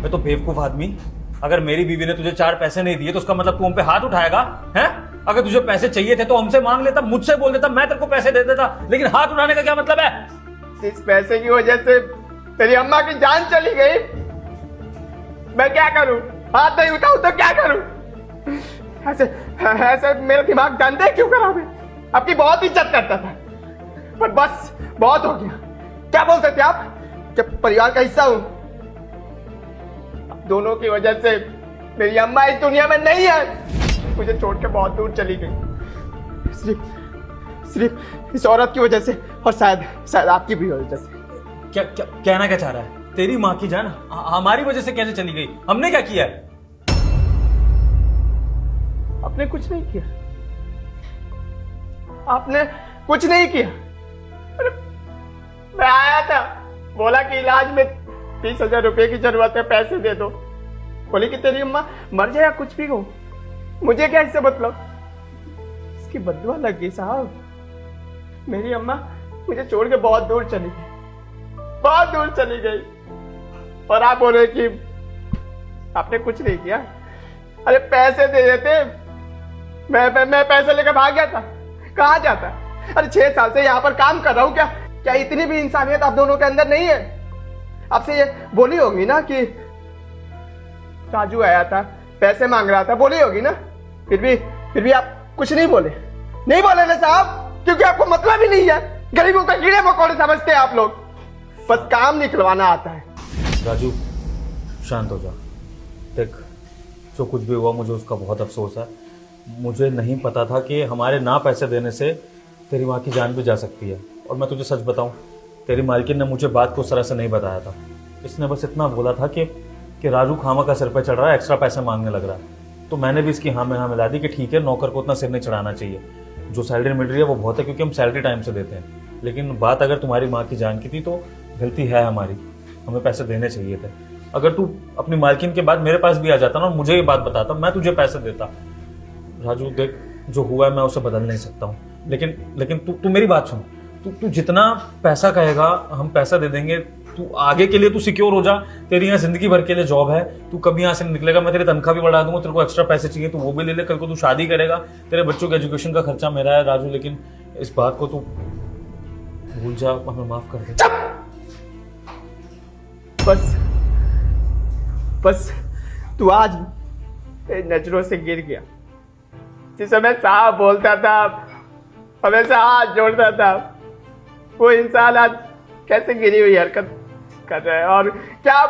मैं तो बेवकूफ आदमी, अगर मेरी बीवी ने तुझे 4 पैसे नहीं दिए तो उसका मतलब तू हम पे हाथ उठाएगा? हैं? अगर तुझे पैसे चाहिए थे तो हमसे मांग लेता, मुझसे बोल देता, मैं तेरे को पैसे दे देता, लेकिन हाथ उठाने का क्या मतलब है? इस पैसे की वजह से तेरी अम्मा की जान चली गई। मैं क्या करूं? हाथ नहीं उठाऊं तो क्या करूं? ऐसे ऐसे मेरा दिमाग गंदे क्यों करा? मैं आपकी बहुत इज्जत करता था, पर बस बहुत हो गया। क्या बोलते थे आप? जब परिवार का हिस्सा हूं। दोनों की वजह से मेरी अम्मा इस दुनिया में नहीं है, मुझे छोड़ के बहुत दूर चली गई। सिर्फ इस औरत की वजह से, और शायद आपकी भी वजह से। क्या कहना क्या चाह रहा है? तेरी माँ की जान हमारी वजह से कैसे चली गई? हमने क्या किया है? आपने कुछ नहीं किया। आपने कुछ नहीं किया। अरे मैं आया था, बोला कि इलाज में 30,000 रुपए की जरूरत है, पैसे दे दो। बोली कि तेरी अम्मा मर जाए या कुछ भी हो, मुझे क्या इससे मतलब? इसकी बददुआ लग गई साहब। मेरी अम्मा मुझे छोड़ के बहुत दूर चली गई, बहुत दूर चली गई, और आप बोल रहे कि आपने कुछ नहीं किया। अरे पैसे दे देते, मैं पैसे लेकर भाग गया था। कहाँ जाता? अरे 6 साल से यहाँ पर काम कर रहा हूँ। क्या इतनी भी इंसानियत आप दोनों के अंदर नहीं है? आपसे ये बोली होगी ना कि राजू आया था, पैसे मांग रहा था, बोली होगी ना? फिर भी आप कुछ नहीं बोले। नहीं बोले ना साहब, क्योंकि आपको मतलब ही नहीं है। गरीबों का कीड़े मकोड़े समझते हैं आप लोग, बस काम निकलवाना आता है। राजू शांत हो जा। देख, जो कुछ भी हुआ मुझे उसका बहुत अफसोस है। मुझे नहीं पता था कि हमारे ना पैसे देने से तेरी माँ की जान भी जा सकती है। और मैं तुझे सच बताऊं, तेरी मालकिन ने मुझे बात को उस तरह से नहीं बताया था। इसने बस इतना बोला था कि राजू खामा का सिर पे चढ़ रहा है, एक्स्ट्रा पैसे मांगने लग रहा है। तो मैंने भी इसकी हाँ में हाँ मिला दी कि ठीक है, नौकर को उतना सिर नहीं चढ़ाना चाहिए। जो सैलरी मिल रही है वो बहुत है, क्योंकि हम सैलरी टाइम से देते हैं। लेकिन बात अगर तुम्हारी माँ की जान की थी तो गलती है हमारी, हमें पैसे देने चाहिए थे। अगर तू अपनी मालकिन के बाद मेरे पास भी आ जाता ना और मुझे ये बात बताता, मैं तुझे पैसे देता। राजू देख, जो हुआ है मैं उसे बदल नहीं सकता हूँ, लेकिन तू मेरी बात सुन। तू जितना पैसा कहेगा हम पैसा दे देंगे। तू आगे के लिए तू सिक्योर हो जा, तेरी यहाँ जिंदगी भर के लिए जॉब है, तू कभी यहाँ से निकलेगा, मैं तेरी तनख्वाह भी बढ़ा दूंगा। तेरे को एक्स्ट्रा पैसे चाहिए तो वो भी ले ले। कल को तू शादी करेगा, तेरे बच्चों के एजुकेशन का खर्चा मेरा है राजू। लेकिन इस बात को तू भूल जा, हमें माफ कर दे। बस तू आज नजरों से गिर गया। जिस समय साहब बोलता था, हमेशा हाथ जोड़ता था, वो इंसान आज कैसे गिरी हुई हरकत कर रहा है। और क्या